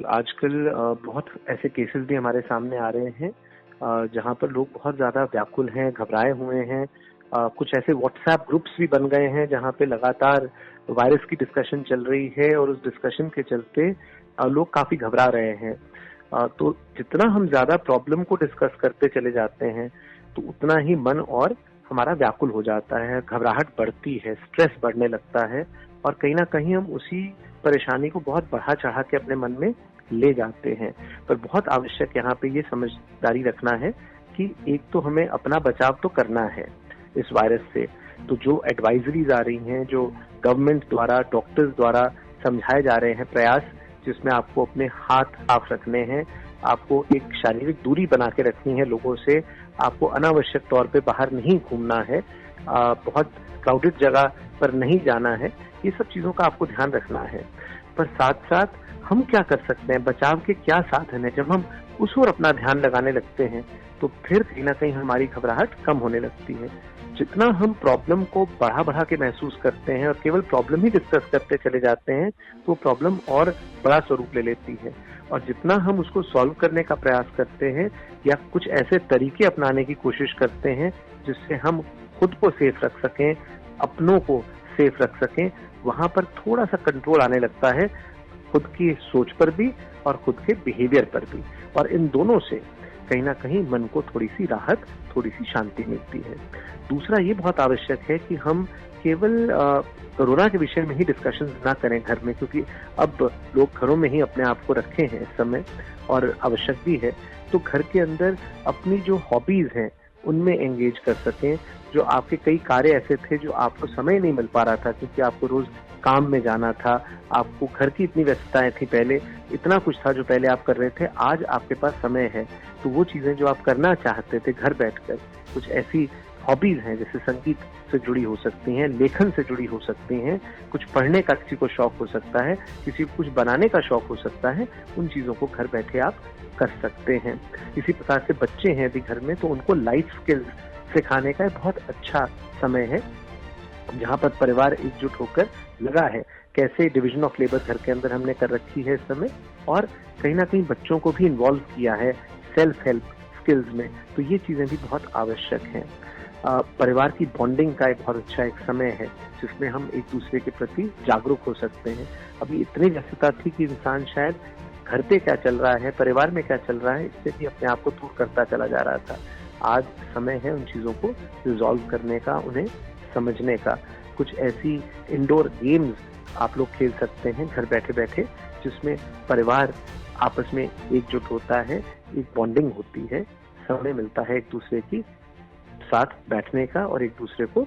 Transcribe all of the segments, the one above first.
आजकल बहुत ऐसे केसेस भी हमारे सामने आ रहे हैं जहां पर लोग बहुत ज्यादा व्याकुल हैं, घबराए हुए हैं। कुछ ऐसे व्हाट्सएप ग्रुप्स भी बन गए हैं जहां पे लगातार वायरस की डिस्कशन चल रही है और उस डिस्कशन के चलते लोग काफी घबरा रहे हैं। तो जितना हम ज्यादा प्रॉब्लम को डिस्कस करते चले जाते हैं तो उतना ही मन और हमारा व्याकुल हो जाता है, घबराहट बढ़ती है, स्ट्रेस बढ़ने लगता है और कहीं ना कहीं हम उसी परेशानी को बहुत बढ़ा चढ़ा के अपने मन में ले जाते हैं। पर बहुत आवश्यक यहाँ पे ये समझदारी रखना है कि एक तो हमें अपना बचाव तो करना है इस वायरस से। तो जो एडवाइजरीज आ रही हैं, जो गवर्नमेंट द्वारा, डॉक्टर्स द्वारा समझाए जा रहे हैं प्रयास, जिसमें आपको अपने हाथ साफ रखने हैं, आपको एक शारीरिक दूरी बना के रखनी है लोगों से, आपको अनावश्यक तौर पे बाहर नहीं घूमना है, बहुत क्राउडेड जगह पर नहीं जाना है, ये सब चीजों का आपको ध्यान रखना है। पर साथ साथ हम क्या कर सकते हैं, बचाव के क्या साधन है, जब हम उस ओर अपना ध्यान लगाने लगते हैं तो फिर कहीं ना कहीं हमारी घबराहट कम होने लगती है। जितना हम प्रॉब्लम को बढ़ा बढ़ा के महसूस करते हैं और केवल प्रॉब्लम ही डिस्कस करते चले जाते हैं तो प्रॉब्लम और बड़ा स्वरूप ले लेती है। और जितना हम उसको सॉल्व करने का प्रयास करते हैं या कुछ ऐसे तरीके अपनाने की कोशिश करते हैं जिससे हम खुद को सेफ रख सकें, अपनों को सेफ रख सकें, वहां पर थोड़ा सा कंट्रोल आने लगता है, खुद की सोच पर भी और खुद के बिहेवियर पर भी। और इन दोनों से कहीं ना कहीं मन को थोड़ी सी राहत, थोड़ी सी शांति मिलती है। दूसरा ये बहुत आवश्यक है कि हम केवल कोरोना के विषय में ही डिस्कशन ना करें घर में, क्योंकि अब लोग घरों में ही अपने आप को रखे हैं इस समय और आवश्यक भी है। तो घर के अंदर अपनी जो हॉबीज हैं उनमें एंगेज कर सकें। जो आपके कई कार्य ऐसे थे जो आपको समय नहीं मिल पा रहा था क्योंकि आपको रोज काम में जाना था, आपको घर की इतनी व्यस्तताएं थी, पहले इतना कुछ था जो पहले आप कर रहे थे, आज आपके पास समय है तो वो चीजें जो आप करना चाहते थे घर बैठकर, कुछ ऐसी हॉबीज हैं जैसे संगीत से जुड़ी हो सकती हैं, लेखन से जुड़ी हो सकती हैं, कुछ पढ़ने का किसी को शौक हो सकता है, किसी को कुछ बनाने का शौक हो सकता है, उन चीजों को घर बैठे आप कर सकते हैं। इसी प्रकार से बच्चे हैं यदि घर में तो उनको लाइफ स्किल्स सिखाने का बहुत अच्छा समय है, जहाँ पर परिवार एकजुट होकर लगा है। कैसे डिवीजन ऑफ लेबर घर के अंदर हमने कर रखी है इस समय, और कहीं ना कहीं बच्चों को भी इन्वॉल्व किया है सेल्फ हेल्प स्किल्स में, तो ये चीजें भी बहुत आवश्यक हैं। परिवार की बॉन्डिंग का एक बहुत अच्छा एक समय है जिसमें हम एक दूसरे के प्रति जागरूक हो सकते हैं। अभी इतनी व्यस्तता थी कि इंसान शायद घर पे क्या चल रहा है, परिवार में क्या चल रहा है, इससे भी अपने आप को दूर करता चला जा रहा था। आज समय है उन चीजों को रिजॉल्व करने का, उन्हें समझने का। कुछ ऐसी इंडोर गेम्स आप लोग खेल सकते हैं घर बैठे बैठे, जिसमें परिवार आपस में एकजुट होता है, एक बॉन्डिंग होती है, समय मिलता है एक दूसरे की साथ बैठने का और एक दूसरे को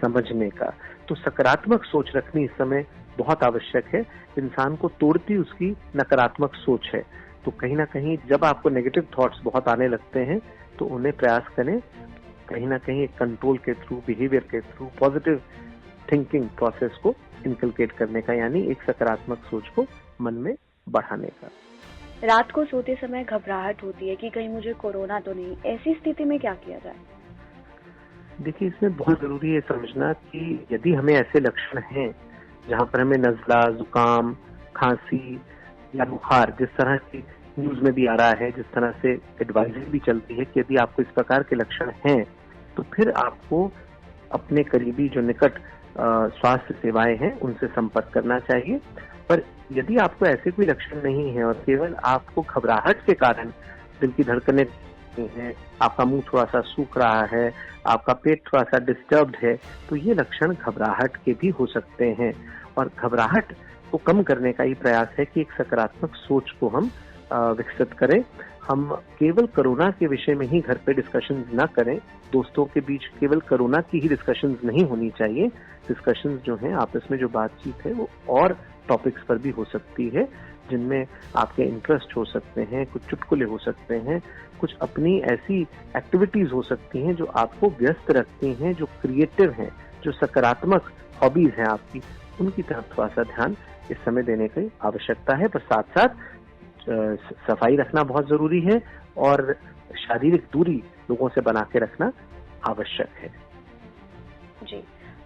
समझने का। तो सकारात्मक सोच रखनी इस समय बहुत आवश्यक है। इंसान को तोड़ती उसकी नकारात्मक सोच है। तो कहीं ना कहीं जब आपको नेगेटिव थॉट्स बहुत आने लगते हैं तो उन्हें प्रयास करें कहीं ना कहीं एक कंट्रोल के थ्रू, बिहेवियर के थ्रू, पॉजिटिव थिंकिंग प्रोसेस को इनकलकेट करने का, यानी एक सकारात्मक सोच को मन में बढ़ाने का। रात को सोते समय घबराहट होती है कि कहीं मुझे कोरोना तो नहीं, ऐसी स्थिति में क्या किया जाए? देखिए, इसमें बहुत जरूरी है समझना कि यदि हमें ऐसे लक्षण हैं जहाँ पर हमें नजला, जुकाम, खांसी या बुखार, जिस तरह की न्यूज में भी आ रहा है, जिस तरह से एडवाइजरी भी चलती है कि यदि आपको इस प्रकार के लक्षण हैं तो फिर आपको अपने करीबी जो निकट स्वास्थ्य सेवाएं हैं उनसे संपर्क करना चाहिए। पर यदि आपको ऐसे कोई लक्षण नहीं है और केवल आपको घबराहट के कारण दिल की धड़कनें हैं, आपका मुंह थोड़ा सा सूख रहा है, आपका पेट थोड़ा सा डिस्टर्ब्ड है, तो ये लक्षण घबराहट के भी हो सकते हैं। और घबराहट को कम करने का ही प्रयास है कि एक सकारात्मक सोच को हम विकसित करें। हम केवल कोरोना के विषय में ही घर पे डिस्कशन ना करें, दोस्तों के बीच केवल कोरोना की ही डिस्कशन नहीं होनी चाहिए। डिस्कशन जो है आपस में जो बातचीत है वो और टॉपिक्स पर भी हो सकती है, जिनमें आपके इंटरेस्ट हो सकते हैं, कुछ चुटकुले हो सकते हैं, कुछ अपनी ऐसी एक्टिविटीज हो सकती हैं जो आपको व्यस्त रखती हैं, जो क्रिएटिव हैं, जो सकारात्मक हॉबीज हैं आपकी, उनकी तरफ थोड़ा सा ध्यान इस समय देने की आवश्यकता है। पर साथ साथ सफाई रखना बहुत जरूरी है और शारीरिक दूरी लोगों से बना के रखना आवश्यक है। जी,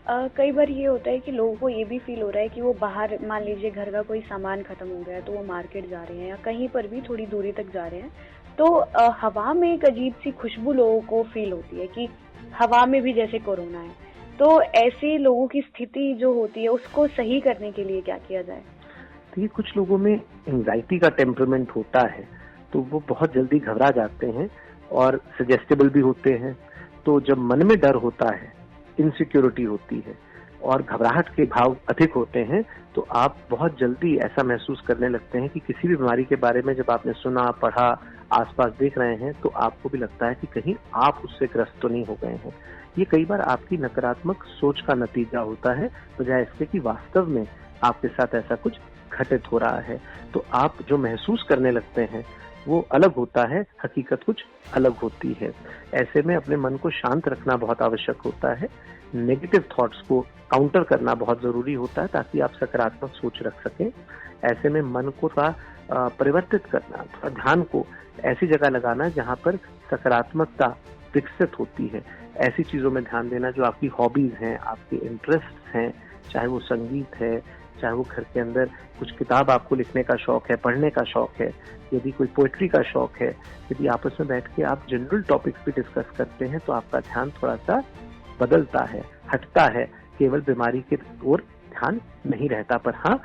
कई बार ये होता है कि लोगों को ये भी फील हो रहा है कि वो बाहर, मान लीजिए घर का कोई सामान खत्म हो गया है तो वो मार्केट जा रहे हैं या कहीं पर भी थोड़ी दूरी तक जा रहे हैं, तो हवा में एक अजीब सी खुशबू लोगों को फील होती है कि हवा में भी जैसे कोरोना है। तो ऐसे लोगों की स्थिति जो होती है उसको सही करने के लिए क्या किया जाए? देखिए, कुछ लोगों में एंजाइटी का टेम्परामेंट होता है, तो वो बहुत जल्दी घबरा जाते हैं और सजेस्टेबल भी होते हैं। तो जब मन में डर होता है, इनसिक्योरिटी होती है और घबराहट के भाव अधिक होते हैं, तो आप बहुत जल्दी ऐसा महसूस करने लगते हैं कि किसी भी बीमारी के बारे में जब आपने सुना, पढ़ा, आसपास देख रहे हैं, तो आपको भी लगता है कि कहीं आप उससे ग्रस्त तो नहीं हो गए हैं। ये कई बार आपकी नकारात्मक सोच का नतीजा होता है, बजाय इसके कि वास्तव में आपके साथ ऐसा कुछ घटित हो रहा है। तो आप जो महसूस करने लगते हैं वो अलग होता है, हकीकत कुछ अलग होती है। ऐसे में अपने मन को शांत रखना बहुत आवश्यक होता है। नेगेटिव थॉट्स को काउंटर करना बहुत जरूरी होता है ताकि आप सकारात्मक सोच रख सकें। ऐसे में मन को थोड़ा परिवर्तित करना, थोड़ा ध्यान को ऐसी जगह लगाना जहाँ पर सकारात्मकता विकसित होती है। ऐसी चीजों में ध्यान देना जो आपकी हॉबीज हैं, आपके इंटरेस्ट हैं, चाहे वो संगीत है, चाहे वो घर के अंदर कुछ किताब आपको लिखने का शौक है, पढ़ने का शौक है, यदि कोई पोएट्री का शौक है, यदि आपस में बैठ के आप जनरल टॉपिक्स भी डिस्कस करते हैं तो आपका ध्यान थोड़ा सा बदलता है, हटता है, केवल बीमारी की ओर ध्यान नहीं रहता। पर हाँ,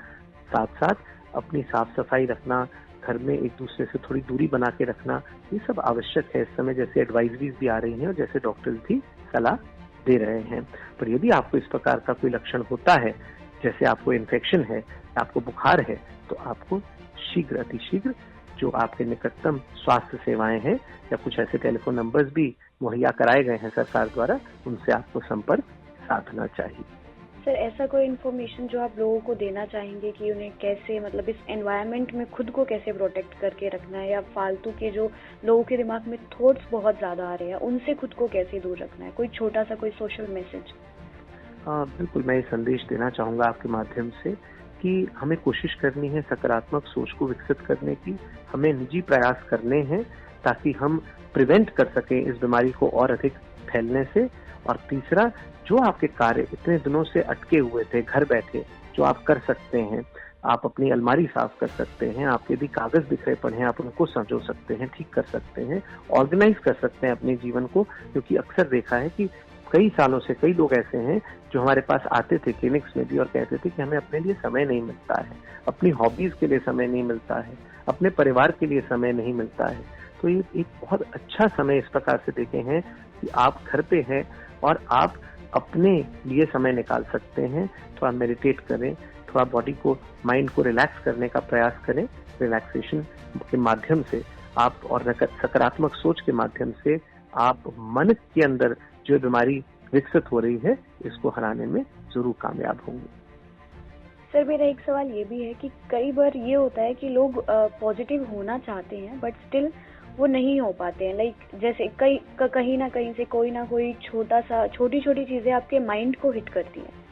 साथ साथ अपनी साफ सफाई रखना, घर में एक दूसरे से थोड़ी दूरी बना के रखना, ये सब आवश्यक है इस समय, जैसे एडवाइजरीज भी आ रही हैं और जैसे डॉक्टर्स भी सलाह दे रहे हैं। पर यदि आपको इस प्रकार का कोई लक्षण होता है, जैसे आपको इन्फेक्शन है, आपको बुखार है, तो आपको शीघ्र, अतिशीघ्र जो आपके निकटतम स्वास्थ्य सेवाएं हैं या कुछ ऐसे टेलीफोन नंबर्स भी मुहैया कराए गए हैं सरकार द्वारा, उनसे आपको संपर्क साधना चाहिए। सर, ऐसा कोई इन्फॉर्मेशन जो आप लोगों को देना चाहेंगे कि उन्हें कैसे, मतलब इस एनवायरनमेंट में खुद को कैसे प्रोटेक्ट करके रखना है, या फालतू के जो लोगों के दिमाग में थॉट्स बहुत ज्यादा आ रहे हैं उनसे खुद को कैसे दूर रखना है? कोई छोटा सा कोई सोशल मैसेज? बिल्कुल, मैं ये संदेश देना चाहूँगा आपके माध्यम से कि हमें कोशिश करनी है सकारात्मक सोच को विकसित करने की। हमें निजी प्रयास करने हैं ताकि हम प्रिवेंट कर सकें इस बीमारी को और अधिक फैलने से। और तीसरा, जो आपके कार्य इतने दिनों से अटके हुए थे घर बैठे, जो आप कर सकते हैं, आप अपनी अलमारी साफ कर सकते हैं, आप यदि कागज बिखरे पड़े हैं आप उनको संजो सकते हैं, ठीक कर सकते हैं, ऑर्गेनाइज कर सकते हैं अपने जीवन को। क्योंकि अक्सर देखा है कि कई सालों से कई लोग ऐसे हैं जो हमारे पास आते थे क्लिनिक्स में भी और कहते थे कि हमें अपने लिए समय नहीं मिलता है, अपनी हॉबीज के लिए समय नहीं मिलता है, अपने परिवार के लिए समय नहीं मिलता है। तो ये एक बहुत अच्छा समय इस प्रकार से देखे हैं कि आप घर पे हैं और आप अपने लिए समय निकाल सकते हैं। थोड़ा मेडिटेट करें, थोड़ा बॉडी को, माइंड को रिलैक्स करने का प्रयास करें। रिलैक्सेशन के माध्यम से आप और सकारात्मक सोच के माध्यम से आप मन के अंदर जो बीमारी विकसित हो रही है इसको हराने में जरूर कामयाब होंगे। सर, मेरा एक सवाल ये भी है कि कई बार ये होता है कि लोग पॉजिटिव होना चाहते हैं बट स्टिल वो नहीं हो पाते हैं। लाइक जैसे कहीं ना कहीं से कोई ना कोई छोटी छोटी चीजें आपके माइंड को हिट करती हैं।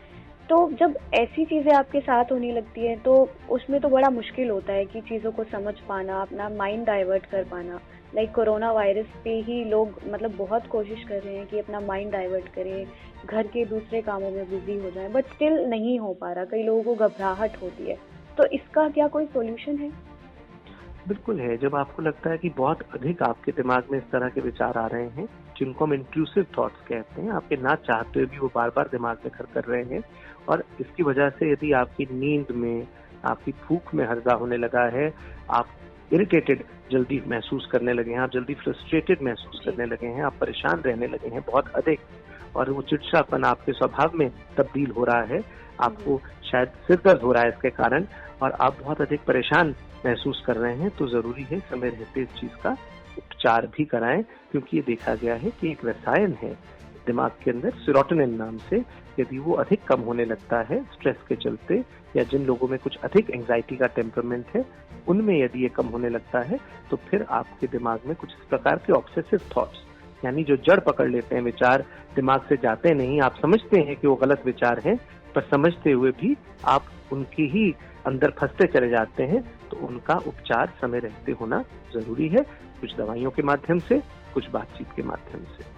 तो जब ऐसी चीजें आपके साथ होने लगती हैं तो उसमें तो बड़ा मुश्किल होता है कि चीजों को समझ पाना, अपना माइंड डाइवर्ट कर पाना। लाइक कोरोना वायरस पे ही लोग मतलब बहुत कोशिश कर रहे हैं कि अपना माइंड डाइवर्ट करें, घर के दूसरे कामों में बिजी हो जाएं, बट स्टिल नहीं हो पा रहा। कई लोगों को घबराहट होती है, तो इसका क्या कोई सॉल्यूशन है? बिल्कुल है। जब आपको लगता है कि बहुत अधिक आपके दिमाग में इस तरह के विचार आ रहे हैं जिनको हम इंट्रूसिव थॉट्स कहते हैं, आपके ना चाहते हुए भी वो बार बार दिमाग में घर कर रहे हैं, और इसकी वजह से यदि आपकी नींद में, आपकी भूख में हर्जा होने लगा है, आप इरिटेटेड जल्दी महसूस करने लगे हैं, आप जल्दी फ्रस्ट्रेटेड महसूस करने लगे हैं, आप परेशान रहने लगे हैं बहुत अधिक, और वो चिड़चिड़ापन आपके स्वभाव में तब्दील हो रहा है, आपको शायद सिर दर्द हो रहा है इसके कारण, और आप बहुत अधिक परेशान महसूस कर रहे हैं, तो जरूरी है समय रहते इस चीज का उपचार भी कराएं। क्योंकि ये देखा गया है कि एक रसायन है दिमाग के अंदर सेरोटोनिन नाम से, यदि वो अधिक कम होने लगता है स्ट्रेस के चलते, या जिन लोगों में कुछ अधिक एंजाइटी का टेम्परामेंट है उनमें यदि ये कम होने लगता है, तो फिर आपके दिमाग में कुछ इस प्रकार के ऑब्सेसिव थॉट्स, यानी जो जड़ पकड़ लेते हैं, विचार दिमाग से जाते नहीं, आप समझते हैं कि वो गलत विचार हैं, पर समझते हुए भी आप उनकी ही अंदर फंसते चले जाते हैं, तो उनका उपचार समय रहते होना जरूरी है, कुछ दवाइयों के माध्यम से, कुछ बातचीत के माध्यम से।